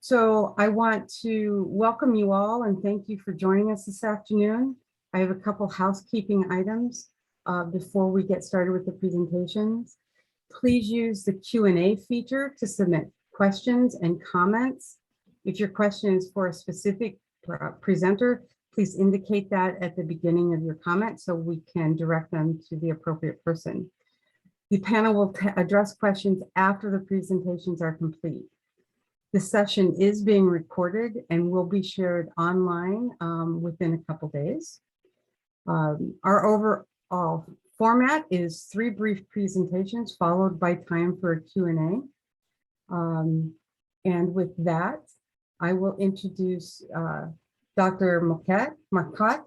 So I want to welcome you all and thank you for joining us this afternoon. I have a couple housekeeping items before we get started with the presentations. Please use the Q&A feature to submit questions and comments. If your question is for a specific presenter, please indicate that at the beginning of your comment so we can direct them to the appropriate person. The panel will address questions after the presentations are complete. This session is being recorded and will be shared online within a couple days. Our overall format is 3 brief presentations followed by time for a Q&A. And with that, I will introduce Dr. Marcotte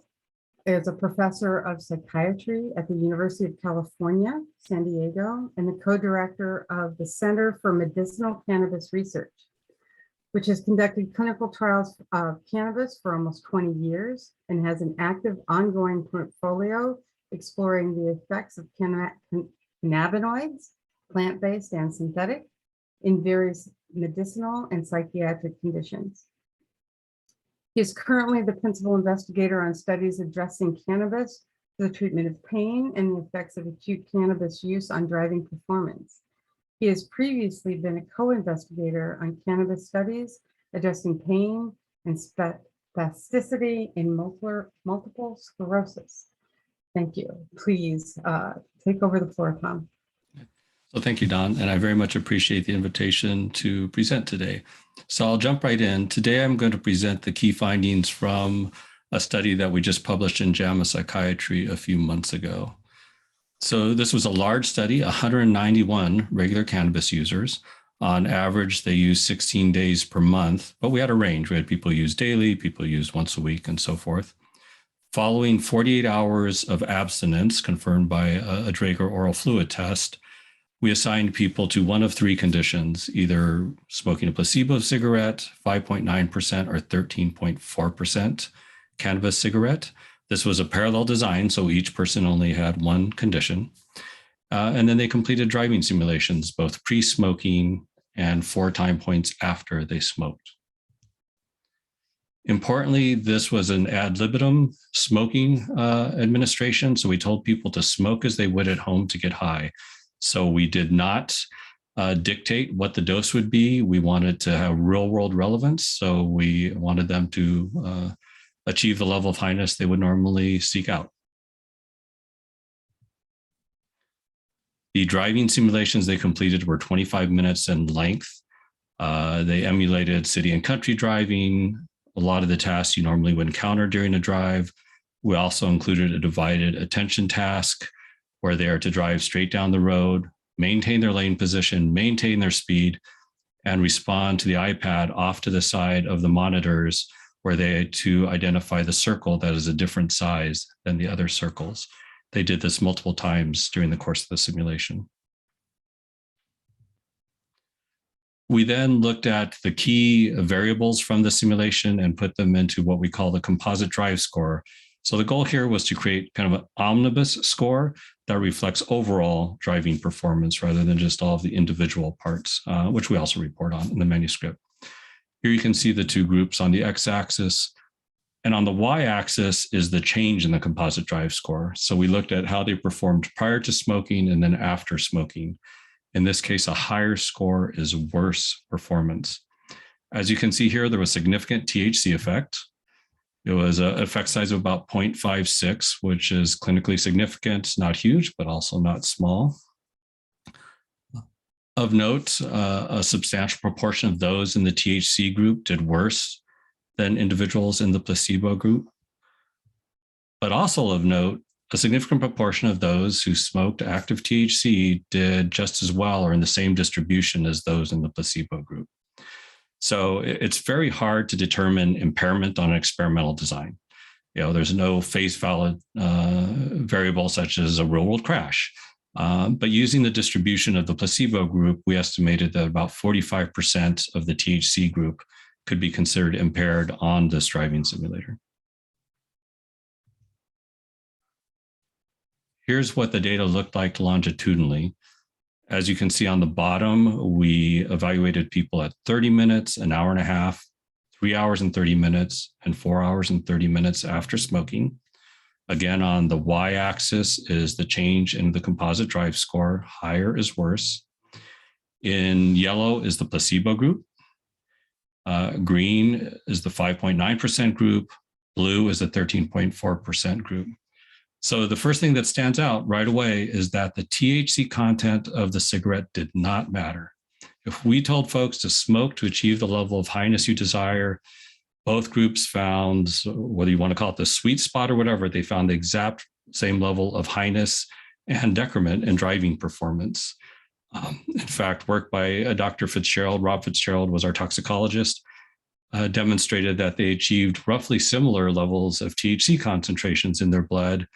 is a professor of psychiatry at the University of California, San Diego, and the co-director of the Center for Medicinal Cannabis Research, which has conducted clinical trials of cannabis for almost 20 years and has an active ongoing portfolio exploring the effects of cannabinoids, plant-based and synthetic, in various medicinal and psychiatric conditions. He is currently the principal investigator on studies addressing cannabis for the treatment of pain and the effects of acute cannabis use on driving performance. He has previously been a co-investigator on cannabis studies addressing pain and spasticity in multiple sclerosis. Thank you. Please take over the floor, Tom. So thank you, Dawn, and I very much appreciate the invitation to present today. So I'll jump right in. Today, I'm going to present the key findings from a study that we just published in JAMA Psychiatry a few months ago. So this was a large study, 191 regular cannabis users. On average, they used 16 days per month, but we had a range. We had people use daily, people use once a week, and so forth. Following 48 hours of abstinence confirmed by a Draeger oral fluid test, we assigned people to one of 3 conditions, either smoking a placebo cigarette, 5.9% or 13.4% cannabis cigarette. This was a parallel design, so each person only had one condition. And then they completed driving simulations, both pre-smoking and 4 time points after they smoked. Importantly, this was an ad libitum smoking administration, so we told people to smoke as they would at home to get high. So we did not dictate what the dose would be. We wanted to have real-world relevance, so we wanted them to achieve the level of highness they would normally seek out. The driving simulations they completed were 25 minutes in length. They emulated city and country driving, a lot of the tasks you normally would encounter during a drive. We also included a divided attention task where they are to drive straight down the road, maintain their lane position, maintain their speed, and respond to the iPad off to the side of the monitors where they had to identify the circle that is a different size than the other circles. They did this multiple times during the course of the simulation. We then looked at the key variables from the simulation and put them into what we call the composite drive score. So the goal here was to create kind of an omnibus score that reflects overall driving performance rather than just all of the individual parts, which we also report on in the manuscript. Here you can see the 2 groups on the x-axis, and on the y-axis is the change in the composite drive score. So we looked at how they performed prior to smoking and then after smoking. In this case, a higher score is worse performance. As you can see here, there was significant THC effect. It was an effect size of about 0.56, which is clinically significant, not huge, but also not small. Of note, a substantial proportion of those in the THC group did worse than individuals in the placebo group. But also of note, a significant proportion of those who smoked active THC did just as well or in the same distribution as those in the placebo group. So it's very hard to determine impairment on an experimental design. There's no face valid variable such as a real world crash. But using the distribution of the placebo group, we estimated that about 45% of the THC group could be considered impaired on this driving simulator. Here's what the data looked like longitudinally. As you can see on the bottom, we evaluated people at 30 minutes, an hour and a half, 3 hours and 30 minutes, and 4 hours and 30 minutes after smoking. Again, on the y-axis is the change in the composite drive score. Higher is worse. In yellow is the placebo group. Green is the 5.9% group. Blue is the 13.4% group. So the first thing that stands out right away is that the THC content of the cigarette did not matter. If we told folks to smoke to achieve the level of highness you desire, both groups found, whether you want to call it the sweet spot or whatever, they found the exact same level of highness and decrement in driving performance. In fact, work by Dr. Fitzgerald, Rob Fitzgerald was our toxicologist, demonstrated that they achieved roughly similar levels of THC concentrations in their blood,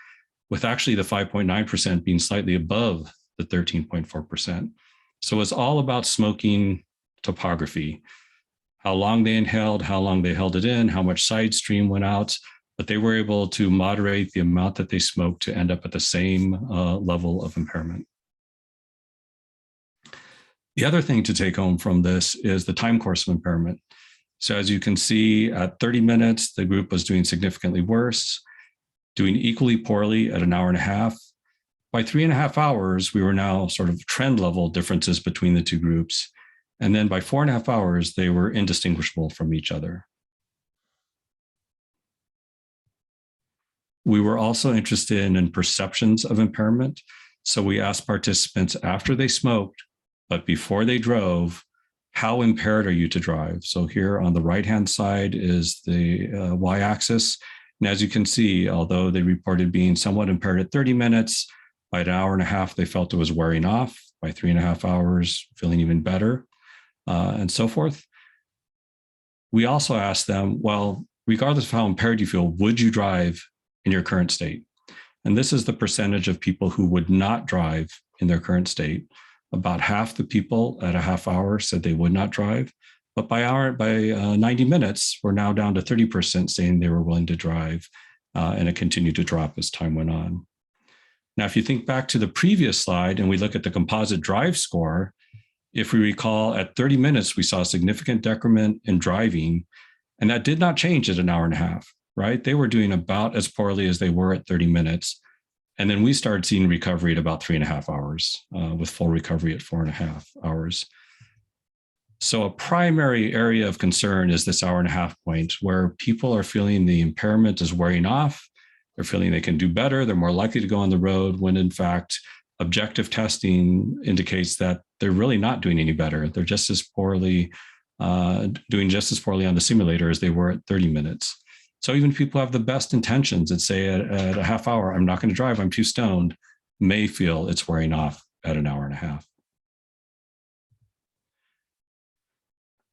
with actually the 5.9% being slightly above the 13.4%. So it's all about smoking topography, how long they inhaled, how long they held it in, how much side stream went out, but they were able to moderate the amount that they smoked to end up at the same level of impairment. The other thing to take home from this is the time course of impairment. So as you can see, at 30 minutes, the group was doing significantly worse, doing equally poorly at an hour and a half. By 3.5 hours, we were now sort of trend level differences between the two groups. And then by 4.5 hours, they were indistinguishable from each other. We were also interested in perceptions of impairment. So we asked participants after they smoked, but before they drove, how impaired are you to drive? So here on the right-hand side is the y-axis. And as you can see, although they reported being somewhat impaired at 30 minutes, by an hour and a half, they felt it was wearing off. By 3.5 hours, feeling even better, and so forth. We also asked them, well, regardless of how impaired you feel, would you drive in your current state? And this is the percentage of people who would not drive in their current state. About half the people at a half hour said they would not drive, but by 90 minutes, we're now down to 30% saying they were willing to drive, and it continued to drop as time went on. Now, if you think back to the previous slide and we look at the composite drive score, if we recall at 30 minutes, we saw significant decrement in driving, and that did not change at an hour and a half, right? They were doing about as poorly as they were at 30 minutes. And then we started seeing recovery at about 3.5 hours, with full recovery at 4.5 hours. So a primary area of concern is this hour and a half point where people are feeling the impairment is wearing off. They're feeling they can do better. They're more likely to go on the road when in fact, objective testing indicates that they're really not doing any better. They're just as poorly, doing just as poorly on the simulator as they were at 30 minutes. So even people have the best intentions that say at a half hour, I'm not going to drive, I'm too stoned, may feel it's wearing off at an hour and a half.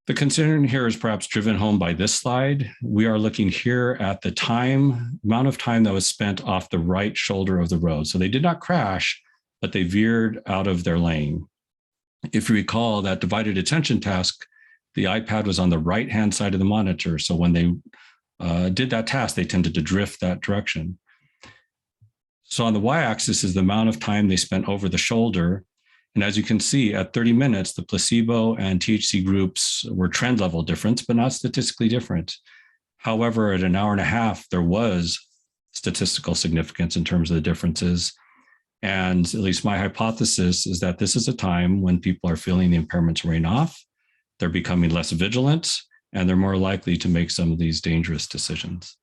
The concern here is perhaps driven home by this slide. We are looking here at the amount of time that was spent off the right shoulder of the road. So they did not crash, but they veered out of their lane. If you recall that divided attention task, the iPad was on the right-hand side of the monitor. So when they did that task, they tended to drift that direction. So on the y-axis is the amount of time they spent over the shoulder. And as you can see, at 30 minutes, the placebo and THC groups were trend level difference, but not statistically different. However, at an hour and a half, there was statistical significance in terms of the differences. And at least my hypothesis is that this is a time when people are feeling the impairments wearing off, they're becoming less vigilant, and they're more likely to make some of these dangerous decisions.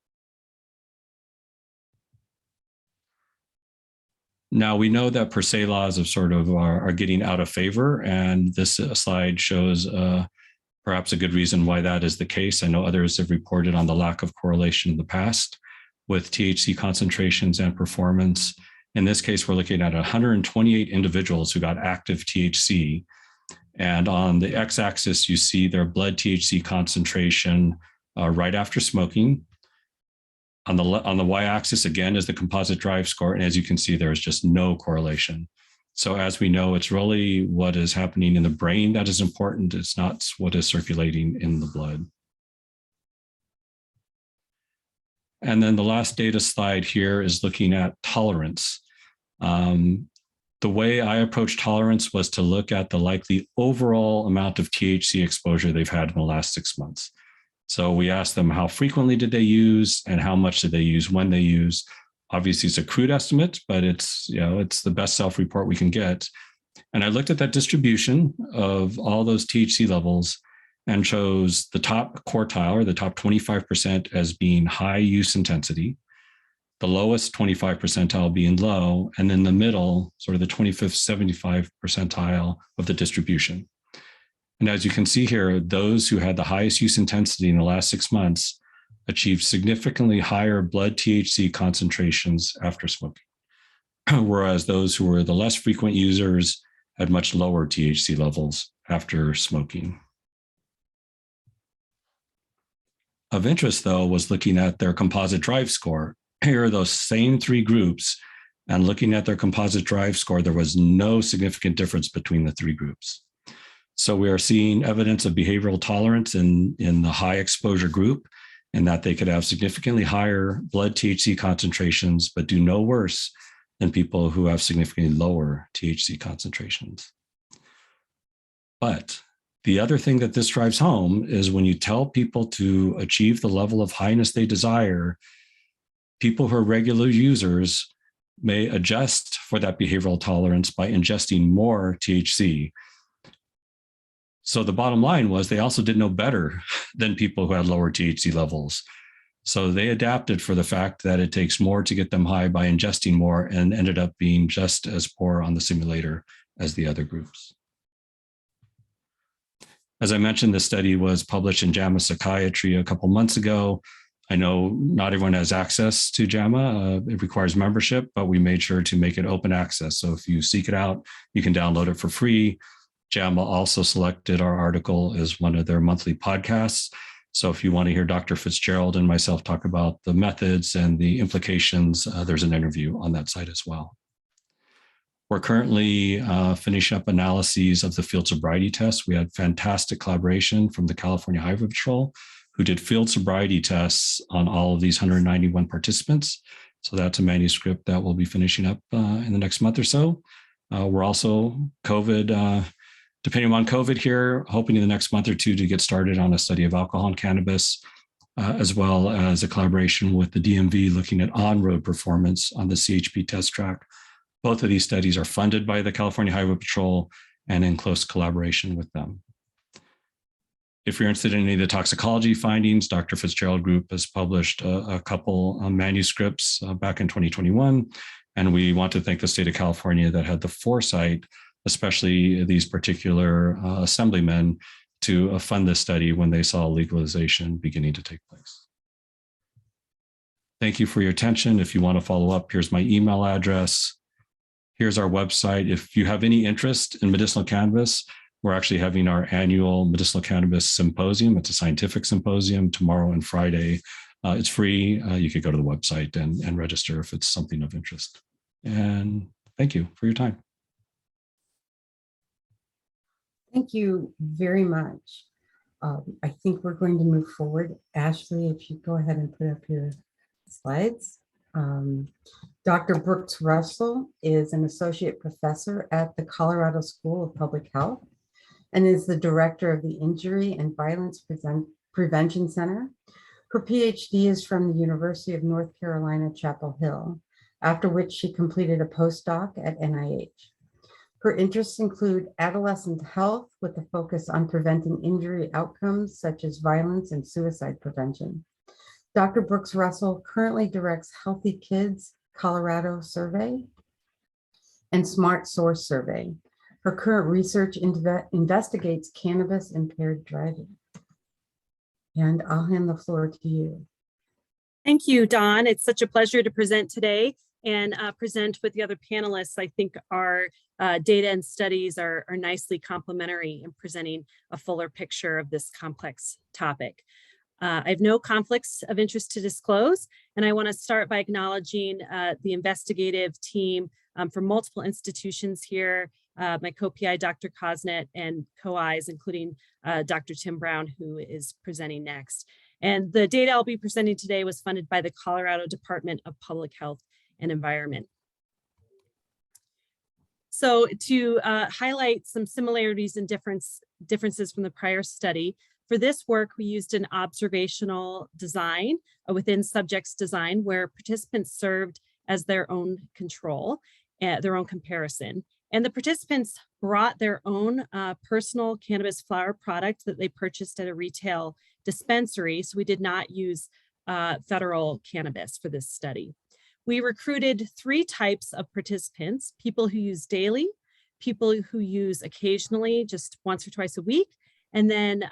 Now, we know that per se laws of sort of are getting out of favor, and this slide shows perhaps a good reason why that is the case. I know others have reported on the lack of correlation in the past with THC concentrations and performance. In this case, we're looking at 128 individuals who got active THC. And on the x-axis, you see their blood THC concentration right after smoking. On the y-axis, again, is the composite drive score. And as you can see, there is just no correlation. So as we know, it's really what is happening in the brain that is important. It's not what is circulating in the blood. And then the last data slide here is looking at tolerance. The way I approached tolerance was to look at the likely overall amount of THC exposure they've had in the last 6 months. So we asked them how frequently did they use and how much did they use when they use. Obviously, it's a crude estimate, but it's the best self-report we can get. And I looked at that distribution of all those THC levels and chose the top quartile, or the top 25%, as being high use intensity, the lowest 25 percentile being low, and then the middle, sort of the 25th, 75 percentile of the distribution. And as you can see here, those who had the highest use intensity in the last 6 months achieved significantly higher blood THC concentrations after smoking, whereas those who were the less frequent users had much lower THC levels after smoking. Of interest, though, was looking at their composite drive score. Here are those same 3 groups, and looking at their composite drive score, there was no significant difference between the 3 groups. So we are seeing evidence of behavioral tolerance in the high exposure group, and that they could have significantly higher blood THC concentrations, but do no worse than people who have significantly lower THC concentrations. But the other thing that this drives home is when you tell people to achieve the level of highness they desire, people who are regular users may adjust for that behavioral tolerance by ingesting more THC. So the bottom line was they also did no better than people who had lower THC levels. So they adapted for the fact that it takes more to get them high by ingesting more, and ended up being just as poor on the simulator as the other groups. As I mentioned, this study was published in JAMA Psychiatry a couple months ago. I know not everyone has access to JAMA. It requires membership, but we made sure to make it open access. So if you seek it out, you can download it for free. JAMA also selected our article as one of their monthly podcasts. So if you want to hear Dr. Fitzgerald and myself talk about the methods and the implications, there's an interview on that site as well. We're currently finishing up analyses of the field sobriety test. We had fantastic collaboration from the California Highway Patrol, who did field sobriety tests on all of these 191 participants. So that's a manuscript that we'll be finishing up in the next month or so. We're also depending on COVID here, hoping in the next month or two to get started on a study of alcohol and cannabis, as well as a collaboration with the DMV looking at on-road performance on the CHP test track. Both of these studies are funded by the California Highway Patrol and in close collaboration with them. If you're interested in any of the toxicology findings, Dr. Fitzgerald Group has published a couple manuscripts back in 2021, and we want to thank the state of California that had the foresight, especially these particular assemblymen, to fund this study when they saw legalization beginning to take place. Thank you for your attention. If you want to follow up, here's my email address. Here's our website. If you have any interest in medicinal cannabis, we're actually having our annual Medicinal Cannabis Symposium. It's a scientific symposium tomorrow and Friday. It's free. You could go to the website and register if it's something of interest. And thank you for your time. Thank you very much. I think we're going to move forward. Ashley, if you go ahead and put up your slides. Dr. Brooks Russell is an associate professor at the Colorado School of Public Health and is the director of the Injury and Violence Prevention Center. Her Ph.D. is from the University of North Carolina, Chapel Hill, after which she completed a postdoc at NIH. Her interests include adolescent health with a focus on preventing injury outcomes such as violence and suicide prevention. Dr. Brooks Russell currently directs Healthy Kids Colorado Survey and Smart Source Survey. Her current research investigates cannabis impaired driving. And I'll hand the floor to you. Thank you, Dawn. It's such a pleasure to present today and present with the other panelists. I think our data and studies are nicely complementary in presenting a fuller picture of this complex topic. I have no conflicts of interest to disclose, and I want to start by acknowledging the investigative team from multiple institutions here, my co-PI, Dr. Kosnet, and co-Is, including Dr. Tim Brown, who is presenting next. And the data I'll be presenting today was funded by the Colorado Department of Public Health and Environment. So to highlight some similarities and differences from the prior study, for this work, we used an observational design within subjects design where participants served as their own control, their own comparison. And the participants brought their own personal cannabis flower product that they purchased at a retail dispensary. So we did not use federal cannabis for this study. We recruited 3 types of participants: people who use daily, people who use occasionally, just once or twice a week, and then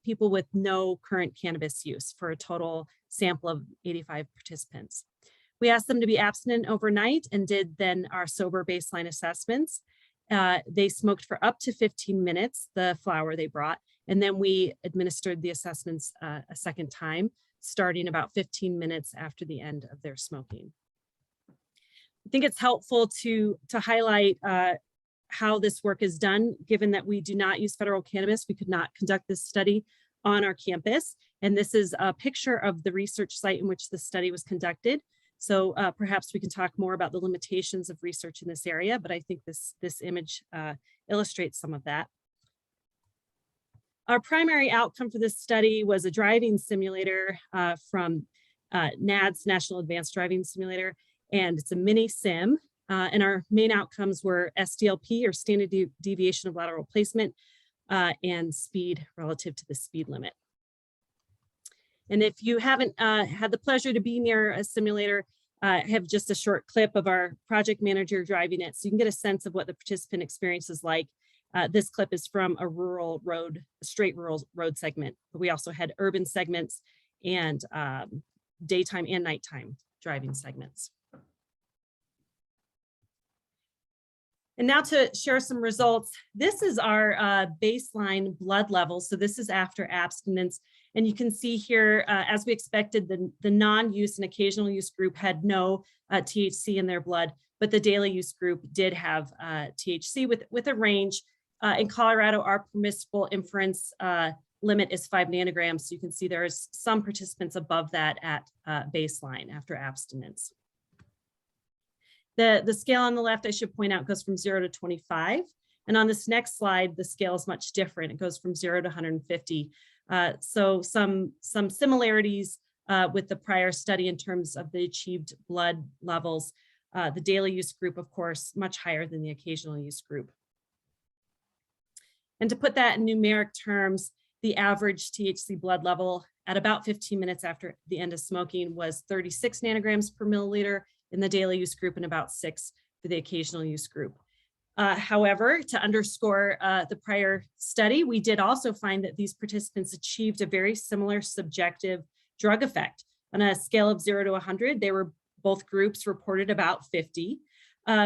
people with no current cannabis use, for a total sample of 85 participants. We asked them to be abstinent overnight and did then our sober baseline assessments. They smoked for up to 15 minutes, the flower they brought, and then we administered the assessments a second time, starting about 15 minutes after the end of their smoking. I think it's helpful to highlight how this work is done, given that we do not use federal cannabis. We could not conduct this study on our campus. And this is a picture of the research site in which the study was conducted. So perhaps we can talk more about the limitations of research in this area, but I think this image illustrates some of that. Our primary outcome for this study was a driving simulator from NADS, National Advanced Driving Simulator, and it's a mini sim. And our main outcomes were SDLP, or standard deviation of lateral placement, and speed relative to the speed limit. And if you haven't had the pleasure to be near a simulator, I have just a short clip of our project manager driving it, so you can get a sense of what the participant experience is like. This clip is from a rural road, a straight rural road segment, but we also had urban segments and daytime and nighttime driving segments. And now to share some results. This is our baseline blood level. So this is after abstinence. And you can see here, as we expected, the non-use and occasional use group had no THC in their blood, but the daily use group did have THC with a range. In Colorado, our permissible inference limit is 5 nanograms. So you can see there's some participants above that at baseline after abstinence. The scale on the left, I should point out, goes from 0 to 25. And on this next slide, the scale is much different. It goes from 0 to 150. So some similarities with the prior study in terms of the achieved blood levels. The daily use group, of course, much higher than the occasional use group. And to put that in numeric terms, the average THC blood level at about 15 minutes after the end of smoking was 36 nanograms per milliliter in the daily use group and about 6 for the occasional use group. However, to underscore the prior study, we did also find that these participants achieved a very similar subjective drug effect. On a scale of 0 to 100, both groups reported about 50.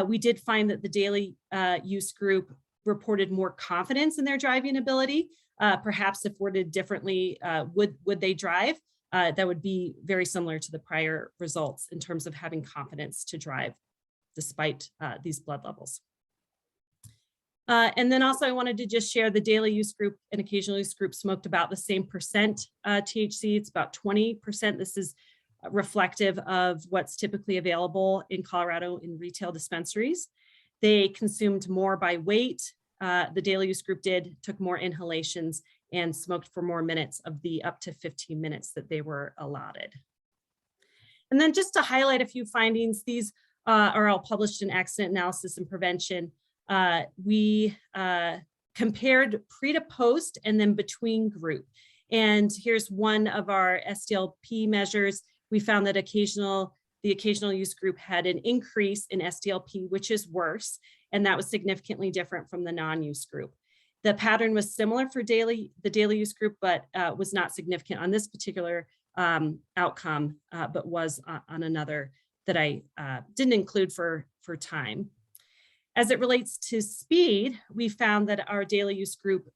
We did find that the daily use group reported more confidence in their driving ability. Perhaps if worded differently, would they drive? That would be very similar to the prior results in terms of having confidence to drive despite these blood levels. And then also I wanted to just share the daily use group and occasional use group smoked about the same percent THC. It's about 20%. This is reflective of what's typically available in Colorado in retail dispensaries. They consumed more by weight. The daily use group took more inhalations and smoked for more minutes of the up to 15 minutes that they were allotted. And then just to highlight a few findings, these are all published in Accident Analysis and Prevention. We compared pre to post and then between group. And here's one of our SDLP measures. We found that the occasional use group had an increase in SDLP, which is worse, and that was significantly different from the non-use group. The pattern was similar for the daily use group, but was not significant on this particular outcome, but was on another that I didn't include for time. As it relates to speed, we found that our daily use group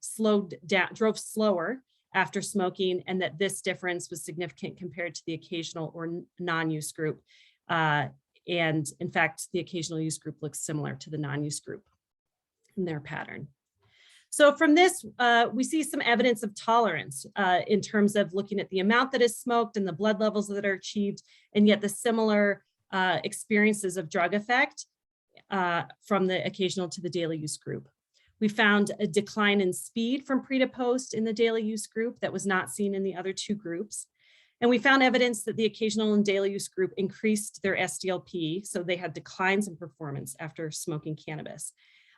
drove slower after smoking, and that this difference was significant compared to the occasional or non-use group. And in fact, the occasional use group looks similar to the non-use group in their pattern. So from this, we see some evidence of tolerance in terms of looking at the amount that is smoked and the blood levels that are achieved, and yet the similar experiences of drug effect from the occasional to the daily use group. We found a decline in speed from pre to post in the daily use group that was not seen in the other two groups. And we found evidence that the occasional and daily use group increased their SDLP, so they had declines in performance after smoking cannabis.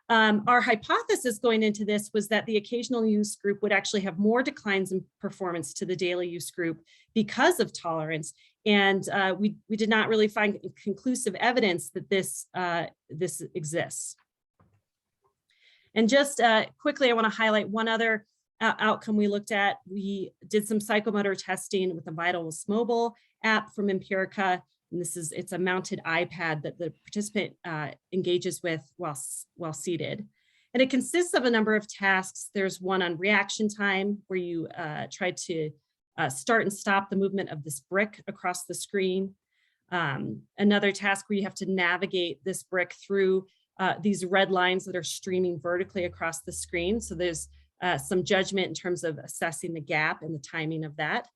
Our hypothesis going into this was that the occasional use group would actually have more declines in performance to the daily use group because of tolerance. And we did not really find conclusive evidence that this exists. And just quickly, I want to highlight one other outcome we looked at. We did some psychomotor testing with the Vitals mobile app from Empirica. And it's a mounted iPad that the participant engages with while seated. And it consists of a number of tasks. There's one on reaction time, where you try to start and stop the movement of this brick across the screen. Another task where you have to navigate this brick through these red lines that are streaming vertically across the screen. So there's some judgment in terms of assessing the gap and the timing of that.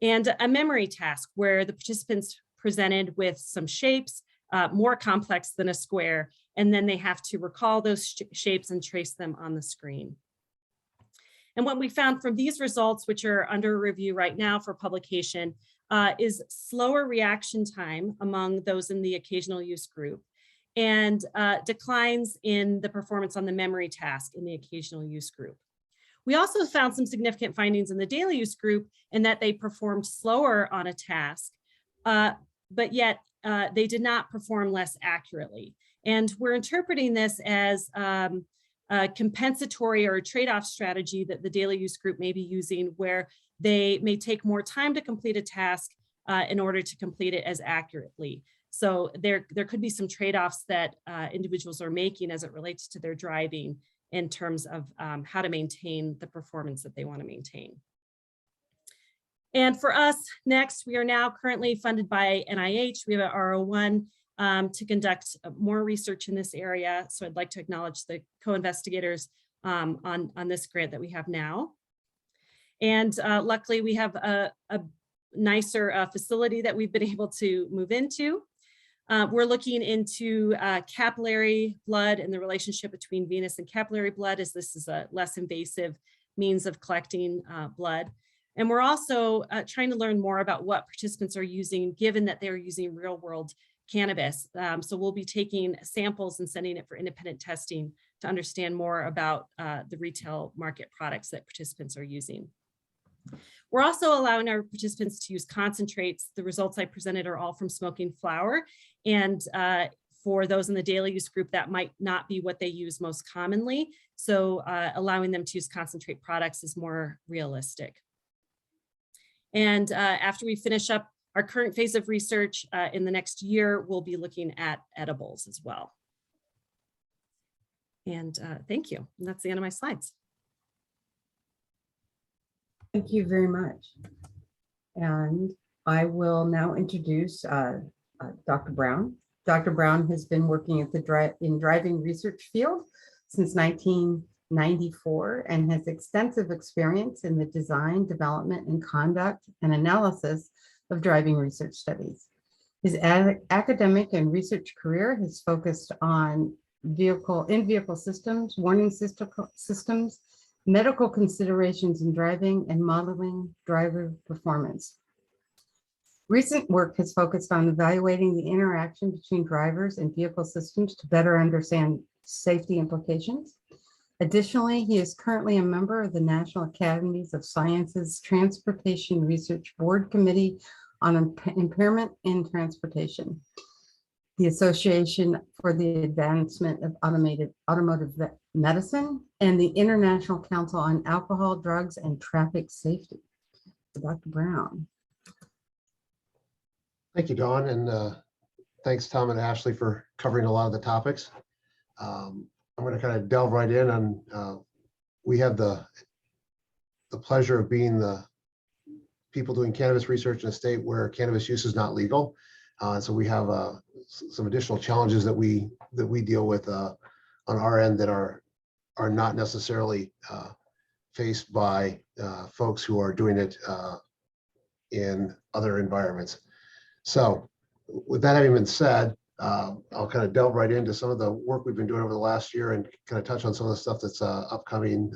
And a memory task where the participants presented with some shapes, more complex than a square, and then they have to recall those shapes and trace them on the screen. And what we found from these results, which are under review right now for publication, is slower reaction time among those in the occasional use group, and declines in the performance on the memory task in the occasional use group. We also found some significant findings in the daily use group in that they performed slower on a task, but yet they did not perform less accurately. And we're interpreting this as a compensatory or a trade-off strategy that the daily use group may be using, where they may take more time to complete a task in order to complete it as accurately. So there could be some trade-offs that individuals are making as it relates to their driving in terms of how to maintain the performance that they want to maintain. And for us, next, we are now currently funded by NIH. We have an R01 to conduct more research in this area. So I'd like to acknowledge the co-investigators on this grant that we have now. And luckily, we have a nicer facility that we've been able to move into. We're looking into capillary blood and the relationship between venous and capillary blood, as this is a less invasive means of collecting blood. And we're also trying to learn more about what participants are using, given that they're using real world cannabis. So we'll be taking samples and sending it for independent testing to understand more about the retail market products that participants are using. We're also allowing our participants to use concentrates. The results I presented are all from smoking flower. And for those in the daily use group, that might not be what they use most commonly. So allowing them to use concentrate products is more realistic. And after we finish up our current phase of research in the next year, we'll be looking at edibles as well. And thank you. And that's the end of my slides. Thank you very much. And I will now introduce Dr. Brown. Dr. Brown has been working at the driving research field since 1994 and has extensive experience in the design, development, and conduct and analysis of driving research studies. His academic and research career has focused on in-vehicle systems, warning systems, medical considerations in driving, and modeling driver performance. Recent work has focused on evaluating the interaction between drivers and vehicle systems to better understand safety implications. Additionally, he is currently a member of the National Academies of Sciences Transportation Research Board Committee on Impairment in Transportation, the Association for the Advancement of Automotive Medicine, and the International Council on Alcohol, Drugs, and Traffic Safety. Dr. Brown. Thank you, Dawn, and thanks, Tom and Ashley, for covering a lot of the topics. I'm going to kind of delve right in on, we have the pleasure of being the people doing cannabis research in a state where cannabis use is not legal. And so we have some additional challenges that we deal with on our end that are not necessarily faced by folks who are doing it in other environments. So with that having been said, I'll kind of delve right into some of the work we've been doing over the last year and kind of touch on some of the stuff that's upcoming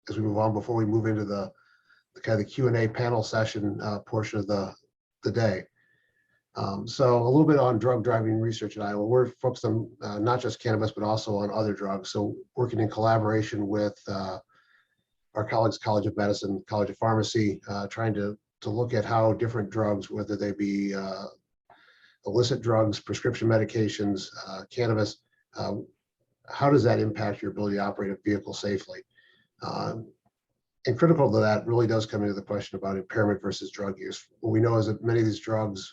as we move on before we move into the kind of the Q&A panel session portion of the day. So a little bit on drug driving research in Iowa. We're focused on not just cannabis, but also on other drugs. So working in collaboration with our colleagues, College of Medicine, College of Pharmacy, trying to look at how different drugs, whether they be illicit drugs, prescription medications, cannabis, how does that impact your ability to operate a vehicle safely? And critical to that really does come into the question about impairment versus drug use. What we know is that many of these drugs,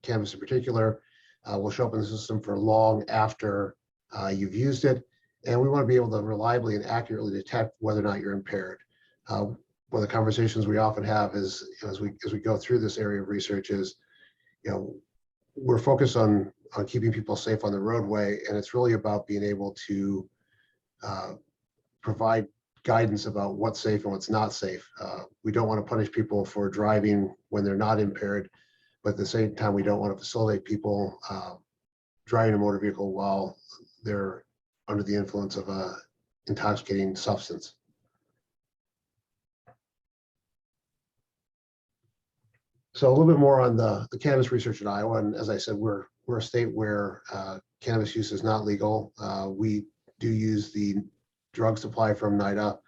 cannabis in particular, will show up in the system for long after you've used it. And we want to be able to reliably and accurately detect whether or not you're impaired. One of the conversations we often have is, as we go through this area of research is, we're focused on keeping people safe on the roadway, and it's really about being able to provide guidance about what's safe and what's not safe. We don't want to punish people for driving when they're not impaired, but at the same time, we don't want to facilitate people driving a motor vehicle while they're under the influence of a intoxicating substance. So a little bit more on the cannabis research in Iowa. And as I said, we're a state where cannabis use is not legal. We do use the drug supply from NIDA.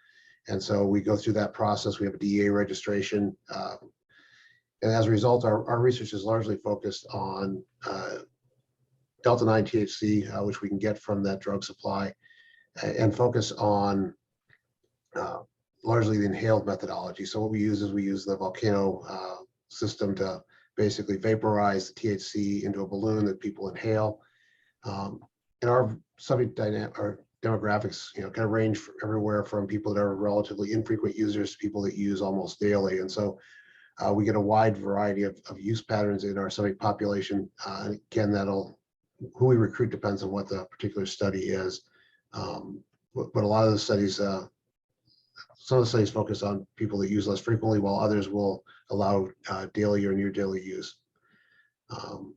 And so we go through that process. We have a DEA registration. And as a result, our research is largely focused on Delta-9 THC, which we can get from that drug supply, and focus on largely the inhaled methodology. So what we use is we use the volcano system to basically vaporize the THC into a balloon that people inhale. And our subject demographics, kind of range everywhere from people that are relatively infrequent users to people that use almost daily. And so we get a wide variety of use patterns in our subject population. Again, who we recruit depends on what the particular study is. But a lot of the studies, some of the studies focus on people that use less frequently, while others will allow daily or near daily use. And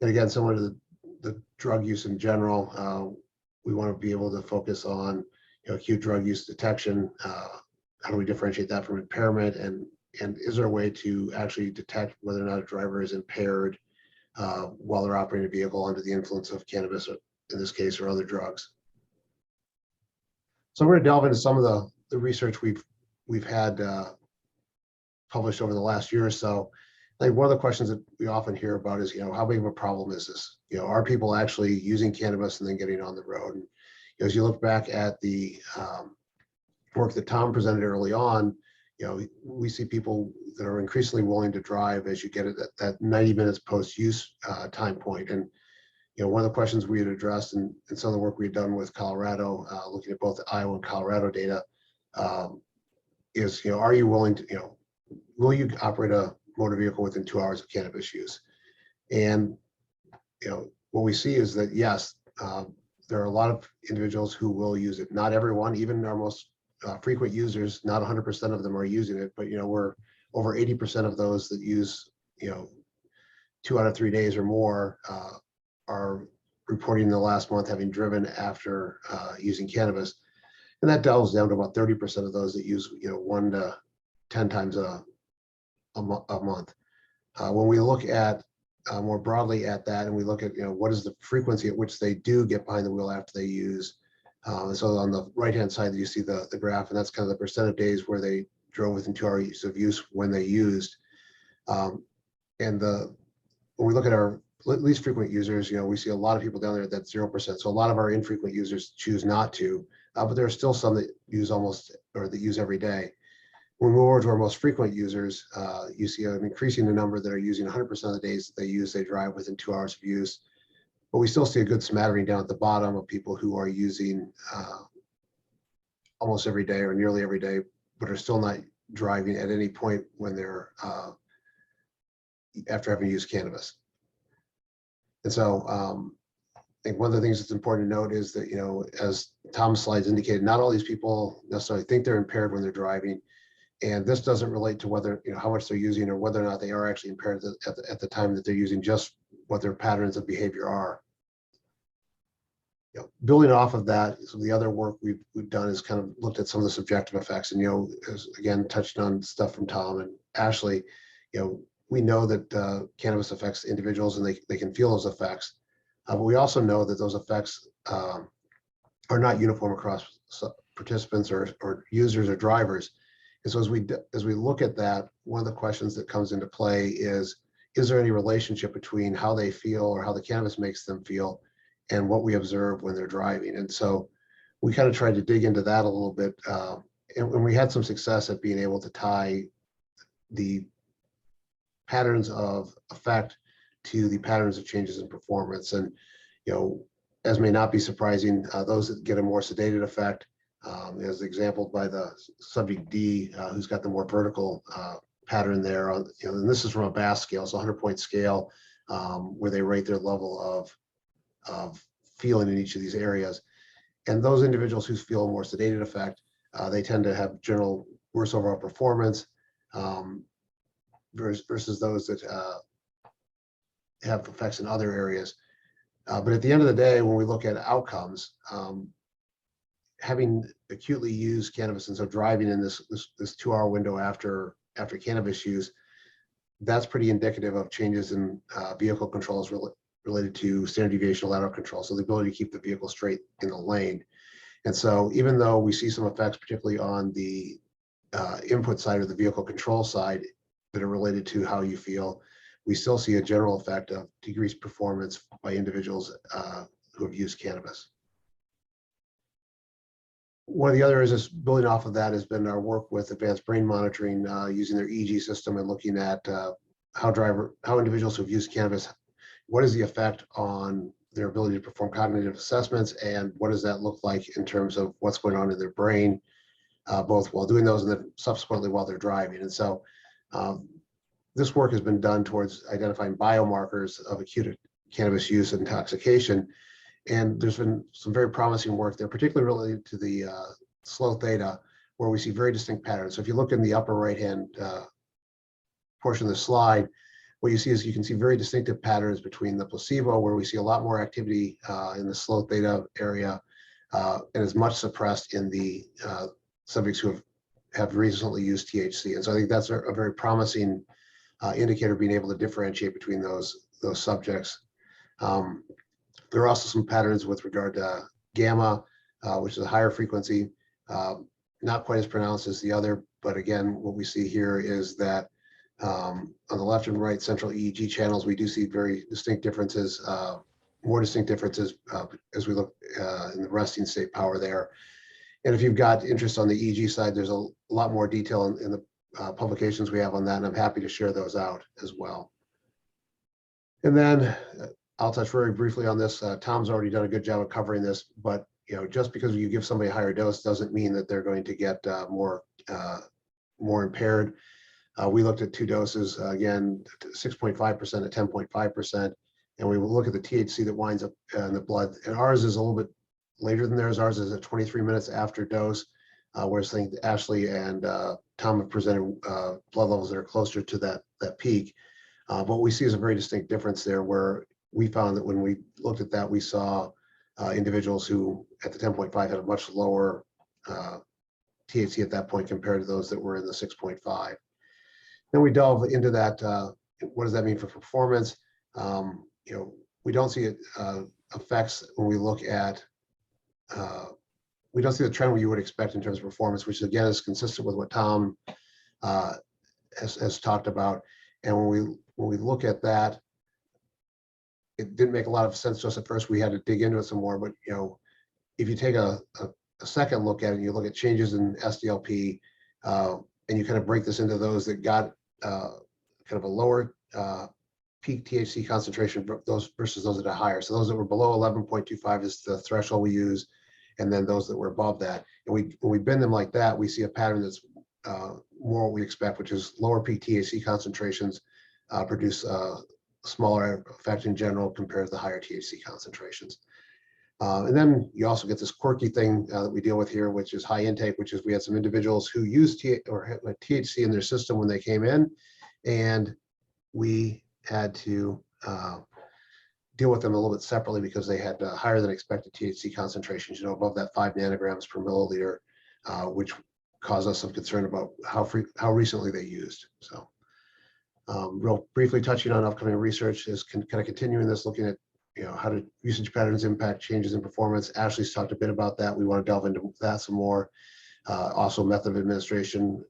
again, similar to the drug use in general, we want to be able to focus on acute drug use detection. How do we differentiate that from impairment? And is there a way to actually detect whether or not a driver is impaired while they're operating a vehicle under the influence of cannabis, in this case, or other drugs? So we're going to delve into some of the research we've had published over the last year or so. Like one of the questions that we often hear about is, how big of a problem is this? Are people actually using cannabis and then getting on the road? And as you look back at the work that Tom presented early on, we see people that are increasingly willing to drive as you get at that 90 minutes post-use time point. And one of the questions we had addressed in some of the work we've done with Colorado, looking at both the Iowa and Colorado data, is, are you willing to, will you operate a motor vehicle within 2 hours of cannabis use? And, what we see is that, yes, there are a lot of individuals who will use it. Not everyone, even our most frequent users, not 100% of them are using it, but, we're over 80% of those that use, 2 out of 3 days or more are reporting in the last month having driven after using cannabis. And that delves down to about 30% of those that use, 1 to 10 times a month. When we look at more broadly at that, and we look at, what is the frequency at which they do get behind the wheel after they use. And so on the right-hand side, you see the graph, and that's kind of the percent of days where they drove within 2 hours of use when they used. And when we look at our least frequent users, we see a lot of people down there that's 0%. So a lot of our infrequent users choose not to, but there are still some that use that use every day. When we move over to our most frequent users, you see an increasing number that are using 100% of the days that they drive within 2 hours of use. But we still see a good smattering down at the bottom of people who are using almost every day or nearly every day, but are still not driving at any point when they're after having used cannabis. And so I think one of the things that's important to note is that, as Tom's slides indicated, not all these people necessarily think they're impaired when they're driving. And this doesn't relate to whether, how much they're using or whether or not they are actually impaired at the time that they're using, just what their patterns of behavior are. Building off of that, some of the other work we've done is kind of looked at some of the subjective effects, and as again touched on stuff from Tom and Ashley. We know that cannabis affects individuals, and they can feel those effects, but we also know that those effects are not uniform across participants or users or drivers. And so as we look at that, one of the questions that comes into play is there any relationship between how they feel or how the cannabis makes them feel and what we observe when they're driving? And so we kind of tried to dig into that a little bit, and we had some success at being able to tie the patterns of effect to the patterns of changes in performance. And as may not be surprising, those that get a more sedated effect, as exampled by the subject D, who's got the more vertical pattern there. And this is from a BAS scale, so 100-point scale, where they rate their level of feeling in each of these areas. And those individuals who feel a more sedated effect, they tend to have general worse overall performance, versus those that have effects in other areas. But at the end of the day, when we look at outcomes, having acutely used cannabis, and so driving in this 2-hour window after cannabis use, that's pretty indicative of changes in vehicle controls related to standard deviation lateral control, so the ability to keep the vehicle straight in the lane. And so even though we see some effects, particularly on the input side or the vehicle control side, that are related to how you feel, we still see a general effect of decreased performance by individuals who have used cannabis. One of the other areas building off of that has been our work with advanced brain monitoring, using their EEG system and looking at how individuals who have used cannabis, what is the effect on their ability to perform cognitive assessments, and what does that look like in terms of what's going on in their brain, both while doing those and then subsequently while they're driving. And so this work has been done towards identifying biomarkers of acute cannabis use and intoxication. And there's been some very promising work there, particularly related to the slow theta, where we see very distinct patterns. So if you look in the upper right-hand portion of the slide, what you see is you can see very distinctive patterns between the placebo, where we see a lot more activity in the slow theta area, and is much suppressed in the subjects who have recently used THC. And so I think that's a very promising indicator, being able to differentiate between those subjects. There are also some patterns with regard to gamma, which is a higher frequency, not quite as pronounced as the other, but again, what we see here is that on the left and right central EEG channels, we do see very distinct differences, more distinct differences as we look in the resting state power there. And if you've got interest on the EEG side, there's a lot more detail in the publications we have on that, and I'm happy to share those out as well. And then I'll touch very briefly on this. Tom's already done a good job of covering this, but just because you give somebody a higher dose doesn't mean that they're going to get more impaired. We looked at 2 doses, again, 6.5% and 10.5%, and we will look at the THC that winds up in the blood. And ours is a little bit later than theirs. Ours is at 23 minutes after dose, whereas I think Ashley and Tom have presented blood levels that are closer to that peak. What we see is a very distinct difference there, where we found that when we looked at that, we saw individuals who at the 10.5 had a much lower THC at that point compared to those that were in the 6.5. Then we delve into that. What does that mean for performance? We don't see effects when we look at, we don't see the trend where you would expect in terms of performance, which again is consistent with what Tom has talked about. And when we look at that, it didn't make a lot of sense to us at first. We had to dig into it some more, but if you take a second look at it, and you look at changes in SDLP, and you kind of break this into those that got kind of a lower peak THC concentration, those versus those that are higher. So those that were below 11.25 is the threshold we use, and then those that were above that. And when we bend them like that, we see a pattern that's more what we expect, which is lower peak THC concentrations produce smaller effect in general compared to the higher THC concentrations. And then you also get this quirky thing that we deal with here, which is high intake, which is we had some individuals who used THC in their system when they came in, and we had to deal with them a little bit separately because they had higher than expected THC concentrations, above that 5 nanograms per milliliter, which caused us some concern about how recently they used. So real briefly touching on upcoming research is kind of continuing this, looking at how do usage patterns impact changes in performance. Ashley's talked a bit about that. We want to delve into that some more. Also method of administration.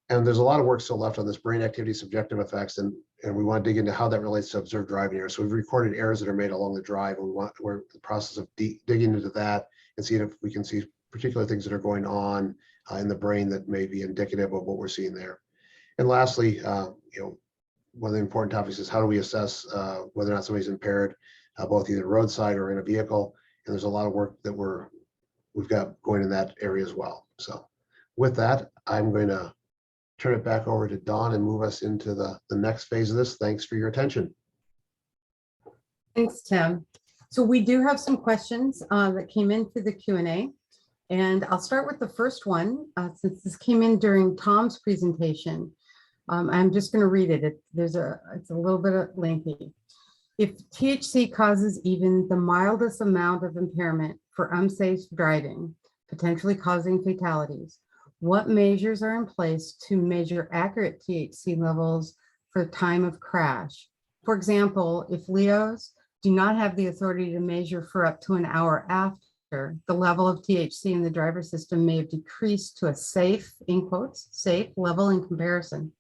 And there's a lot of work still left on this brain activity subjective effects, and we want to dig into how that relates to observed driving errors. So we've recorded errors that are made along the drive, and we're in the process of digging into that and seeing if we can see particular things that are going on in the brain that may be indicative of what we're seeing there. And lastly, one of the important topics is how do we assess whether or not somebody's impaired, both either roadside or in a vehicle. And there's a lot of work that we've got going in that area as well. So with that, I'm going to turn it back over to Dawn and move us into the next phase of this. Thanks for your attention. Thanks, Tim. So we do have some questions that came in through the Q&A. And I'll start with the first one, since this came in during Tom's presentation. I'm just going to read it. It's a little bit lengthy. If THC causes even the mildest amount of impairment for unsafe driving, potentially causing fatalities, what measures are in place to measure accurate THC levels for time of crash? For example, if Leos do not have the authority to measure for up to an hour after, the level of THC in the driver's system may have decreased to a safe, in quotes, safe level in comparison.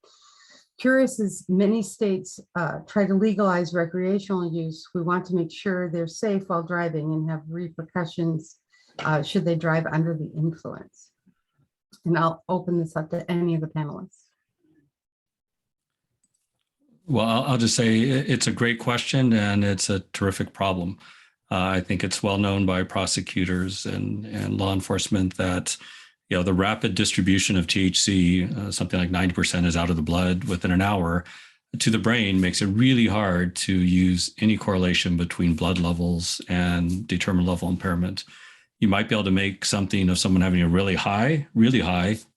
Curious as many states try to legalize recreational use, we want to make sure they're safe while driving and have repercussions should they drive under the influence. And I'll open this up to any of the panelists. Well, I'll just say it's a great question and it's a terrific problem. I think it's well known by prosecutors and law enforcement that the rapid distribution of THC, something like 90% is out of the blood within an hour, to the brain makes it really hard to use any correlation between blood levels and determine level impairment. You might be able to make something of someone having a really high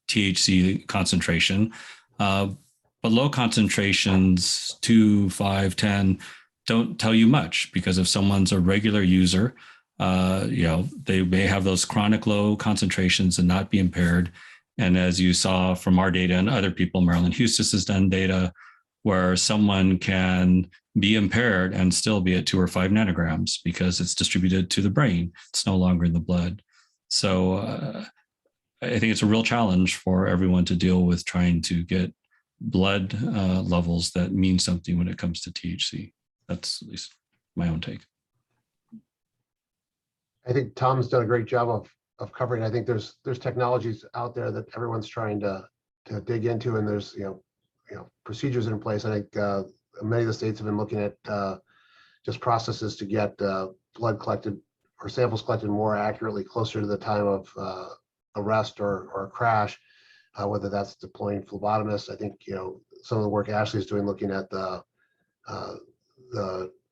THC concentration, but low concentrations, 2, 5, 10, don't tell you much, because if someone's a regular user, they may have those chronic low concentrations and not be impaired. And as you saw from our data and other people, Marilyn Hustis has done data where someone can be impaired and still be at 2 or 5 nanograms because it's distributed to the brain. It's no longer in the blood. So I think it's a real challenge for everyone to deal with trying to get blood levels that mean something when it comes to THC. That's at least my own take. I think Tom's done a great job of covering. I think there's technologies out there that everyone's trying to dig into, and there's procedures in place. I think many of the states have been looking at just processes to get blood collected or samples collected more accurately, closer to the time of arrest or a crash, whether that's deploying phlebotomists. I think some of the work Ashley is doing, looking at the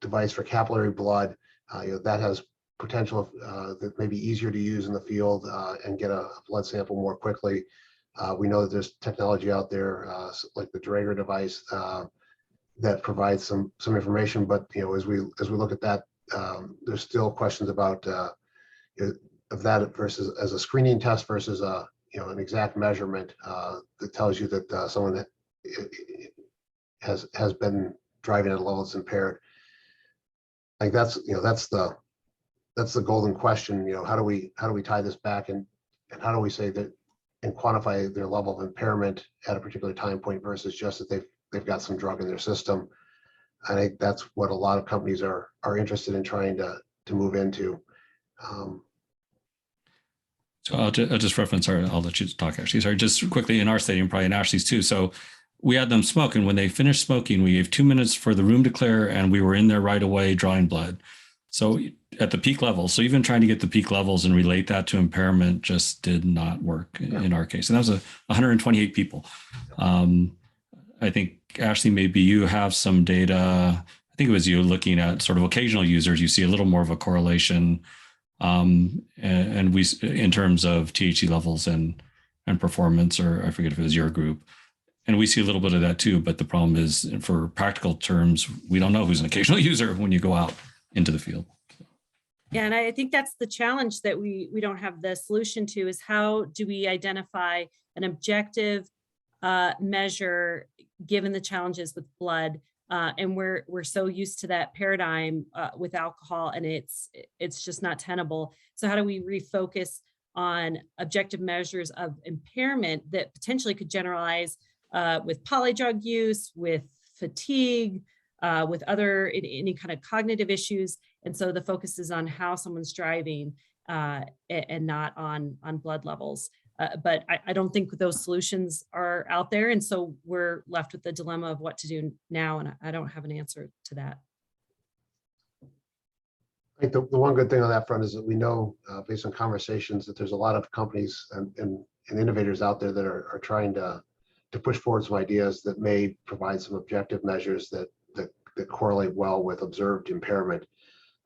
device for capillary blood, that has potential that may be easier to use in the field and get a blood sample more quickly. We know that there's technology out there like the Drager device that provides some information, but as we look at that, there's still questions about of that versus as a screening test versus an exact measurement that tells you that someone has been driving at a level that's impaired. I think that's the golden question. How do we tie this back, and how do we say that and quantify their level of impairment at a particular time point versus just that they've got some drug in their system? I think that's what a lot of companies are interested in trying to move into. So I'll just reference, I'll let you talk, Ashley. Sorry, just quickly, in our stadium, probably in Ashley's too. So we had them smoke, and when they finished smoking, we gave 2 minutes for the room to clear, and we were in there right away drawing blood. So at the peak level, so even trying to get the peak levels and relate that to impairment just did not work in our case. And that was 128 people. I think, Ashley, maybe you have some data. I think it was you looking at sort of occasional users. You see a little more of a correlation, and we, in terms of THC levels and performance, or I forget if it was your group. And we see a little bit of that too, but the problem is, for practical terms, we don't know who's an occasional user when you go out into the field. Yeah, and I think that's the challenge that we don't have the solution to, is how do we identify an objective measure given the challenges with blood, and we're so used to that paradigm with alcohol, and it's just not tenable. So how do we refocus on objective measures of impairment that potentially could generalize with polydrug use, with fatigue, with any kind of cognitive issues? And so the focus is on how someone's driving and not on blood levels. But I don't think those solutions are out there. And so we're left with the dilemma of what to do now. And I don't have an answer to that. I think the one good thing on that front is that we know, based on conversations, that there's a lot of companies and innovators out there that are trying to push forward some ideas that may provide some objective measures that correlate well with observed impairment.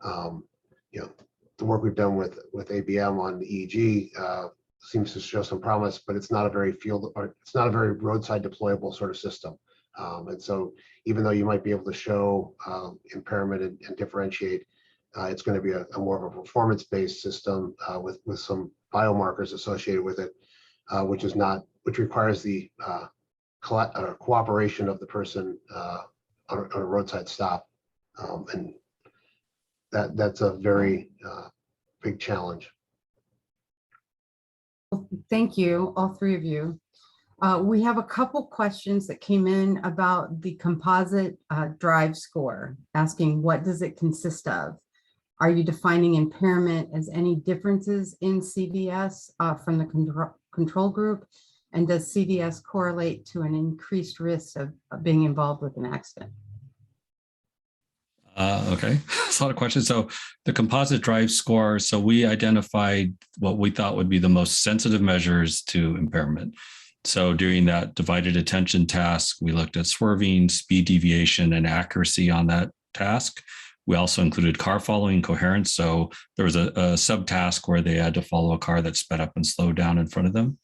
The work we've done with ABM on the EEG seems to show some promise, but it's not a very roadside deployable sort of system. And so even though you might be able to show impairment and differentiate, it's going to be a more of a performance-based system with some biomarkers associated with it, which requires the cooperation of the person on a roadside stop, and that's a very big challenge. Thank you, all three of you. We have a couple questions that came in about the composite drive score, asking what does it consist of? Are you defining impairment as any differences in CDS from the control group? And does CDS correlate to an increased risk of being involved with an accident? Okay, that's a lot of questions. So the composite drive score, so we identified what we thought would be the most sensitive measures to impairment. So during that divided attention task, we looked at swerving, speed deviation, and accuracy on that task. We also included car following coherence. So there was a subtask where they had to follow a car that sped up and slowed down in front of them.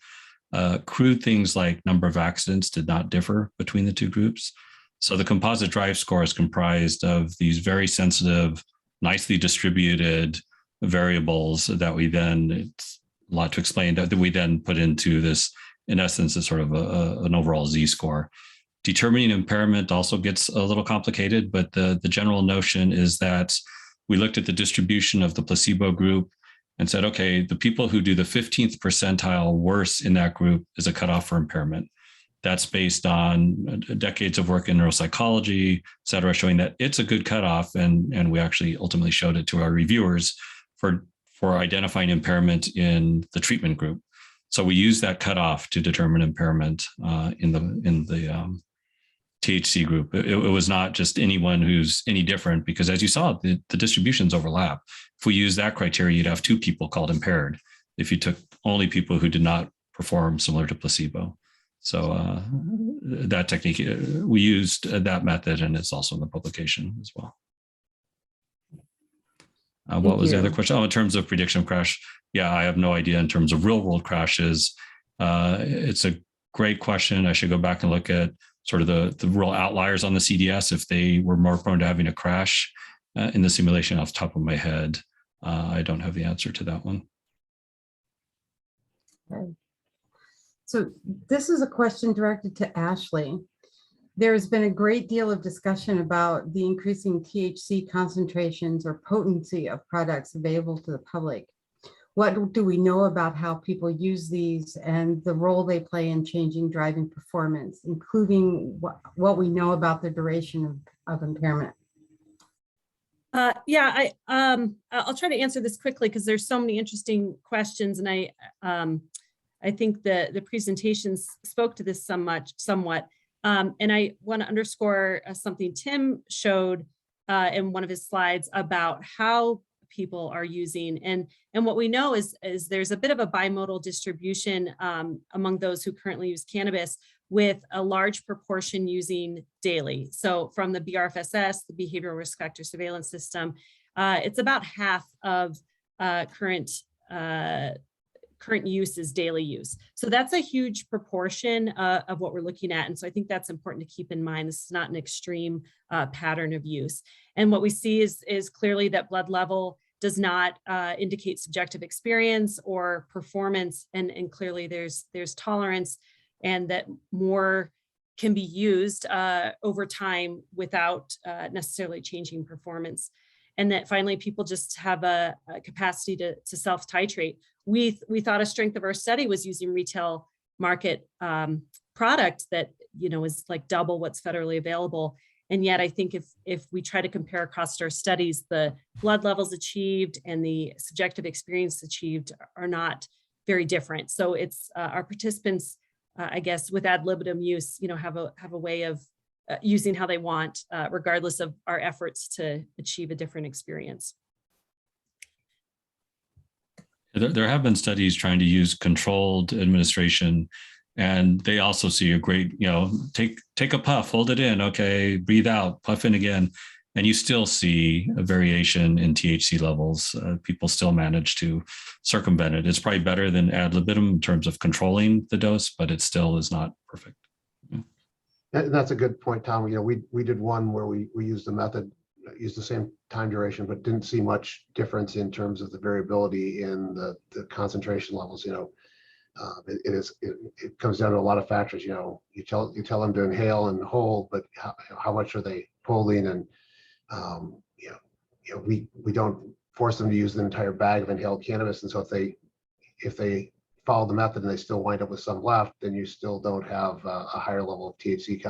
Crude things like number of accidents did not differ between the two groups. So the composite drive score is comprised of these very sensitive, nicely distributed variables that we then, it's a lot to explain, that we then put into this, in essence, is sort of an overall Z-score. Determining impairment also gets a little complicated, but the general notion is that we looked at the distribution of the placebo group and said, okay, the people who do the 15th percentile worse in that group is a cutoff for impairment. That's based on decades of work in neuropsychology, et cetera, showing that it's a good cutoff. And we actually ultimately showed it to our reviewers for identifying impairment in the treatment group. So we use that cutoff to determine impairment in the THC group. It was not just anyone who's any different, because as you saw, the distributions overlap. If we use that criteria, you'd have two people called impaired if you took only people who did not perform similar to placebo. So that technique, we used that method, and it's also in the publication as well. What was the other question? Oh, in terms of prediction of crash, yeah, I have no idea in terms of real world crashes. It's a great question. I should go back and look at sort of the real outliers on the CDS, if they were more prone to having a crash in the simulation. Off the top of my head, I don't have the answer to that one. Okay. So this is a question directed to Ashley. There has been a great deal of discussion about the increasing THC concentrations or potency of products available to the public. What do we know about how people use these and the role they play in changing driving performance, including what we know about the duration of impairment? Yeah, I'll try to answer this quickly because there's so many interesting questions, and I think the presentations spoke to this somewhat. And I want to underscore something Tim showed in one of his slides about how people are using. And what we know is there's a bit of a bimodal distribution among those who currently use cannabis, with a large proportion using daily. So from the BRFSS, the Behavioral Risk Factor Surveillance System, it's about half of current current use is daily use. So that's a huge proportion of what we're looking at. And so I think that's important to keep in mind. This is not an extreme pattern of use. And what we see is clearly that blood level does not indicate subjective experience or performance. And clearly there's tolerance, and that more can be used over time without necessarily changing performance. And that finally, people just have a capacity to self-titrate. We thought a strength of our study was using retail market product that, you know, is like double what's federally available. And yet I think if we try to compare across our studies, the blood levels achieved and the subjective experience achieved are not very different. So it's our participants, I guess, with ad libitum use, you know, have a way of using how they want, regardless of our efforts to achieve a different experience. There have been studies trying to use controlled administration, and they also see a great, you know, take a puff, hold it in, okay, breathe out, puff in again, and you still see a variation in THC levels. People still manage to circumvent it. It's probably better than ad libitum in terms of controlling the dose, but it still is not perfect. Yeah. That's a good point, Tom. You know, we did one where we used the method, used the same time duration, but didn't see much difference in terms of the variability in the concentration levels. You know, it comes down to a lot of factors. You know, you tell them to inhale and hold, but how much are they holding? And you know, we don't force them to use the entire bag of inhaled cannabis. And so if they follow the method and they still wind up with some left, then you still don't have a higher level of THC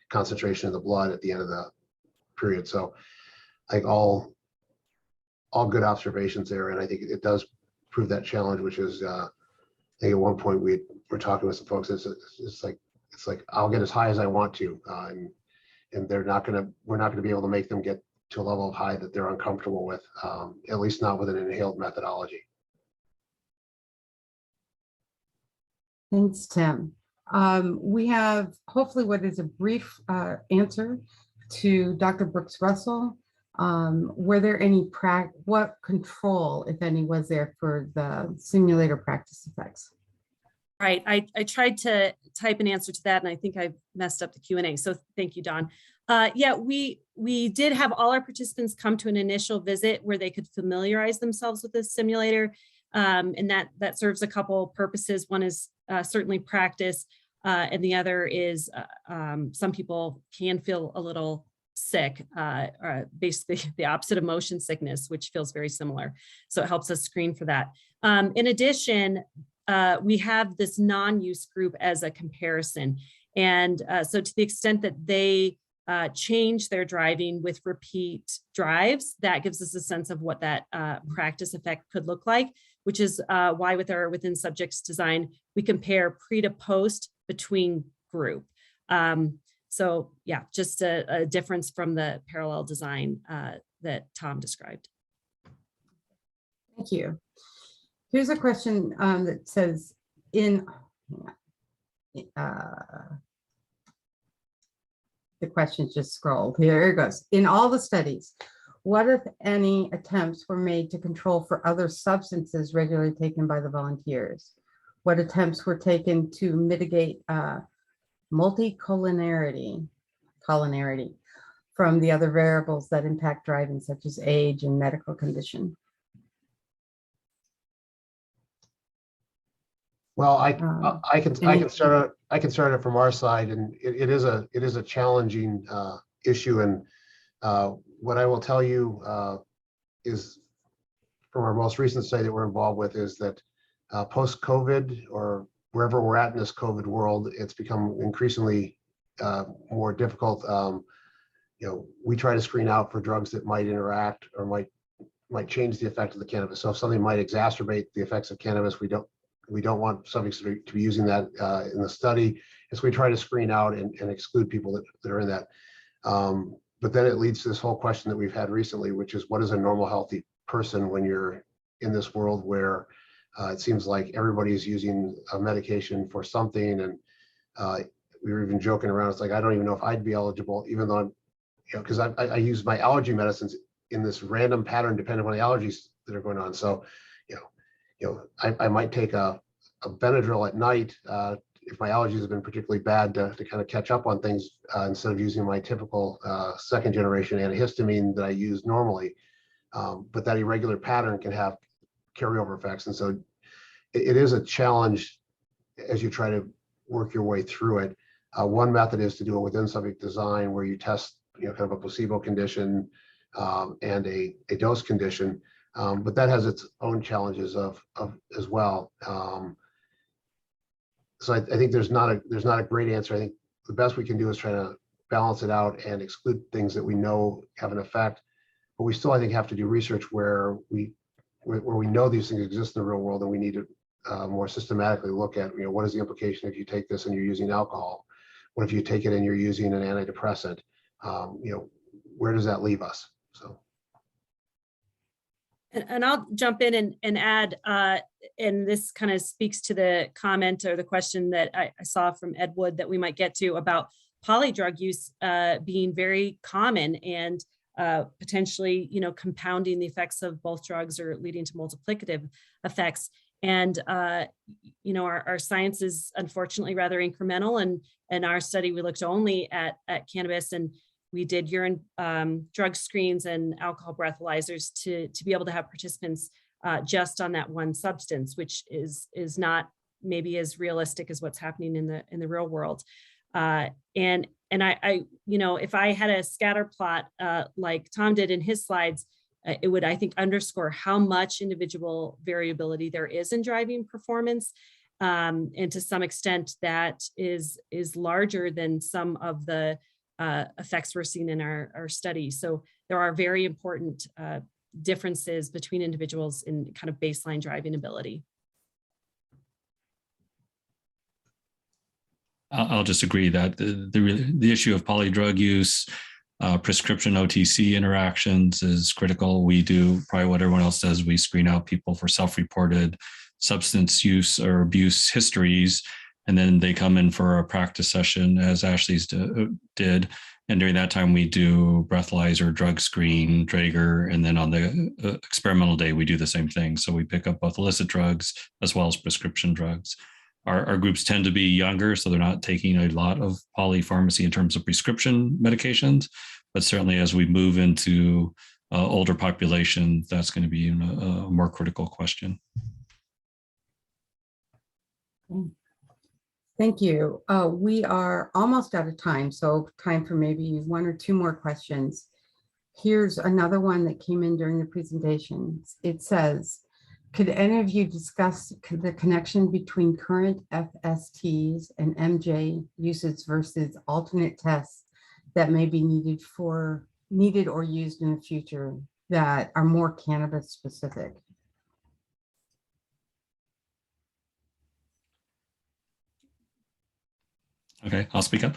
concentration in the blood at the end of the period. So like all good observations there. And I think it does prove that challenge, which is, I think at one point we were talking with some folks, it's like, I'll get as high as I want to. And we're not going to be able to make them get to a level of high that they're uncomfortable with, at least not with an inhaled methodology. Thanks, Tim. We have hopefully what is a brief answer to Dr. Brooks-Russell. Were there any what control, if any, was there for the simulator practice effects? Right, I tried to type an answer to that, and I think I messed up the Q&A. So thank you, Don. Yeah, we did have all our participants come to an initial visit where they could familiarize themselves with the simulator. And that serves a couple purposes. One is certainly practice, and the other is some people can feel a little sick, basically the opposite of motion sickness, which feels very similar. So it helps us screen for that. In addition, we have this non-use group as a comparison. And so to the extent that they change their driving with repeat drives, that gives us a sense of what that practice effect could look like, which is why with our within subjects design, we compare pre to post between group. So yeah, just a difference from the parallel design that Tom described. Thank you. Here's a question that says, the question just scrolled. Here it goes. In all the studies, what, if any, attempts were made to control for other substances regularly taken by the volunteers? What attempts were taken to mitigate multiculinarity from the other variables that impact driving, such as age and medical condition? Well, I can start it from our side, and it is a challenging issue. And what I will tell you is from our most recent study that we're involved with is that post-COVID, or wherever we're at in this COVID world, it's become increasingly more difficult. You know, we try to screen out for drugs that might interact or might change the effect of the cannabis. So if something might exacerbate the effects of cannabis, we don't want subjects to be using that in the study. And so we try to screen out and exclude people that are in that. But then it leads to this whole question that we've had recently, which is, what is a normal, healthy person when you're in this world where it seems like everybody is using a medication for something? And we were even joking around. It's like, I don't even know if I'd be eligible, even though I'm, because I use my allergy medicines in this random pattern depending on the allergies that are going on. So, I might take a Benadryl at night if my allergies have been particularly bad to kind of catch up on things instead of using my typical second generation antihistamine that I use normally. But that irregular pattern can have carryover effects. And so it is a challenge as you try to work your way through it. One method is to do it within subject design where you test kind of a placebo condition and a dose condition. But that has its own challenges of as well. So I think there's not a great answer. I think the best we can do is try to balance it out and exclude things that we know have an effect. But we still, I think, have to do research where we know these things exist in the real world, and we need to more systematically look at what is the implication if you take this and you're using alcohol? What if you take it and you're using an antidepressant? Where does that leave us? So. And I'll jump in and add, and this kind of speaks to the comment or the question that I saw from Ed Wood that we might get to about polydrug use being very common and potentially, compounding the effects of both drugs or leading to multiplicative effects. And, our science is unfortunately rather incremental. And in our study, we looked only at cannabis, and we did urine drug screens and alcohol breathalyzers to be able to have participants just on that one substance, which is not maybe as realistic as what's happening in the real world. And I if I had a scatter plot like Tom did in his slides, it would, I think, underscore how much individual variability there is in driving performance. And to some extent, that is larger than some of the effects we're seeing in our study. So there are very important differences between individuals in kind of baseline driving ability. I'll just agree that the issue of polydrug use, prescription OTC interactions is critical. We do probably what everyone else does. We screen out people for self-reported substance use or abuse histories, and then they come in for a practice session, as Ashley's did. And during that time, we do breathalyzer, drug screen, Draeger, and then on the experimental day, we do the same thing. So we pick up both illicit drugs as well as prescription drugs. Our groups tend to be younger, so they're not taking a lot of polypharmacy in terms of prescription medications. But certainly as we move into older population, that's going to be a more critical question. Thank you. We are almost out of time, so time for maybe one or two more questions. Here's another one that came in during the presentation. It says, could any of you discuss the connection between current FSTs and MJ uses versus alternate tests that may be needed or used in the future that are more cannabis specific? Okay, I'll speak up.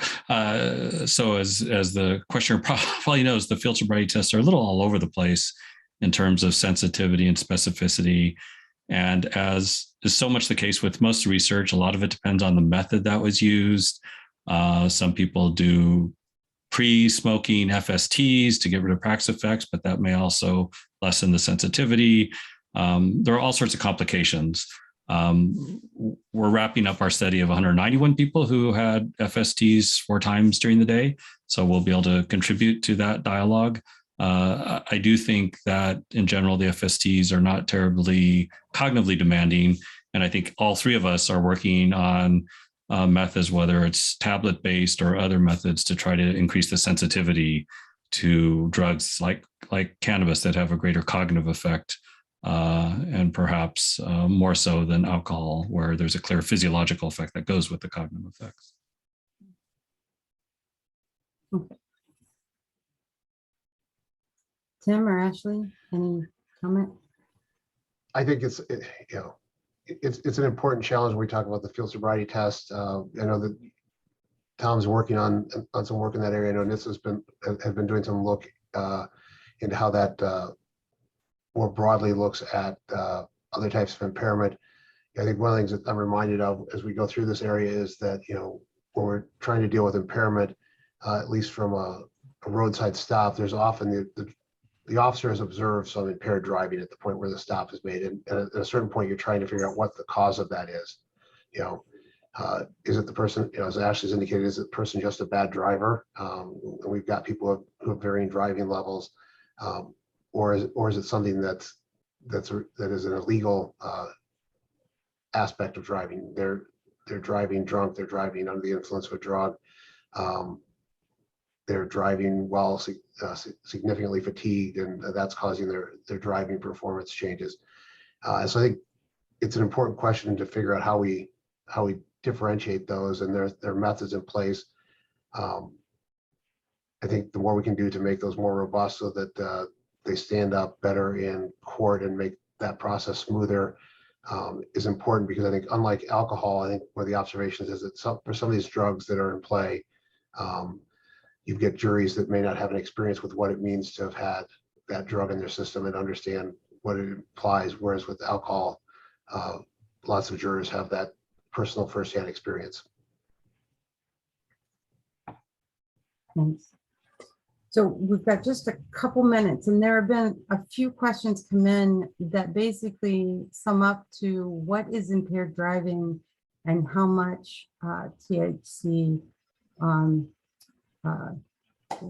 So as the questioner probably knows, the field sobriety tests are a little all over the place in terms of sensitivity and specificity. And as is so much the case with most research, a lot of it depends on the method that was used. Some people do pre-smoking FSTs to get rid of Prax effects, but that may also lessen the sensitivity. There are all sorts of complications. We're wrapping up our study of 191 people who had FSTs 4 times during the day. So we'll be able to contribute to that dialogue. I do think that in general, the FSTs are not terribly cognitively demanding. And I think all 3 of us are working on methods, whether it's tablet-based or other methods, to try to increase the sensitivity to drugs like cannabis that have a greater cognitive effect. And perhaps more so than alcohol, where there's a clear physiological effect that goes with the cognitive effects. Okay. Tim or Ashley, any comment? I think it's an important challenge when we talk about the field sobriety test. I know that Tom's working on some work in that area. I know NIST have been doing some look into how that more broadly looks at other types of impairment. I think one of the things that I'm reminded of as we go through this area is that, when we're trying to deal with impairment, at least from a roadside stop, there's often the officer has observed some impaired driving at the point where the stop is made, and at a certain point, you're trying to figure out what the cause of that is. Is it the person, as Ashley's indicated, is the person just a bad driver? We've got people who have varying driving levels, or is it something that is an illegal aspect of driving? They're driving drunk, they're driving under the influence of a drug, they're driving while significantly fatigued, and that's causing their driving performance changes. So I think it's an important question to figure out how we differentiate those, and there are methods in place. I think the more we can do to make those more robust so that they stand up better in court and make that process smoother is important, because I think unlike alcohol, I think one of the observations is that for some of these drugs that are in play, you get juries that may not have an experience with what it means to have had that drug in their system and understand what it implies, whereas with alcohol, lots of jurors have that personal firsthand experience. Thanks. So we've got just a couple minutes, and there have been a few questions come in that basically sum up to what is impaired driving and how much THC